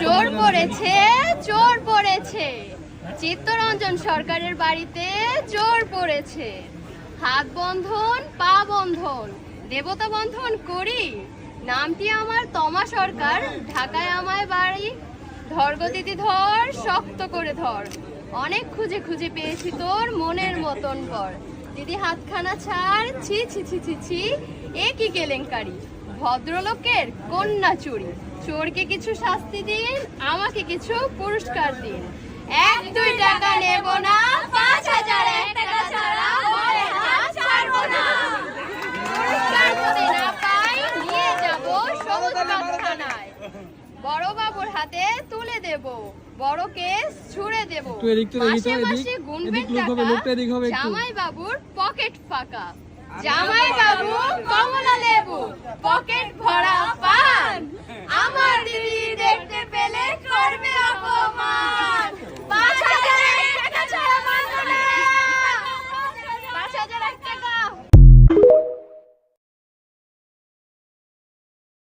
চোর পড়েছে, চোর পড়েছে, চিত্তরঞ্জন সরকারের বাড়িতে চোর পড়েছে। হাত বন্ধন, পা বন্ধন, দেবতা বন্ধন করি। নামটি আমার তমা সরকার, ঢাকায় আমায় বাড়ি। ধর গো দিদি ধর, শক্ত করে ধর, অনেক খুঁজে খুঁজে পেয়েছি তোর মনের মতন বর। দিদি হাতখানা ছাড়, ছি ছি ছি ছি ছি, এ কি কেলেঙ্কারি, ভদ্রলোকের কন্যা চুরি। চোরকে কিছু শাস্তি দিন, আমাকে কিছু পুরস্কার দিন। 1-2 টাকা নেব না, 5001 টাকা ছাড়া বলে হাত ছাড়বো না। পুরস্কার যদি না পাই, নিয়ে যাব সবুজবাগ থানায়। বড় বাবুর হাতে তুলে দেব, বড় কেস ছুড়ে দেব। মাসে মাসে গুনবেন টাকা, জামাই বাবুর পকেট ফাঁকা। জামাই বাবু কমলা লেবু, পকেট ভরা।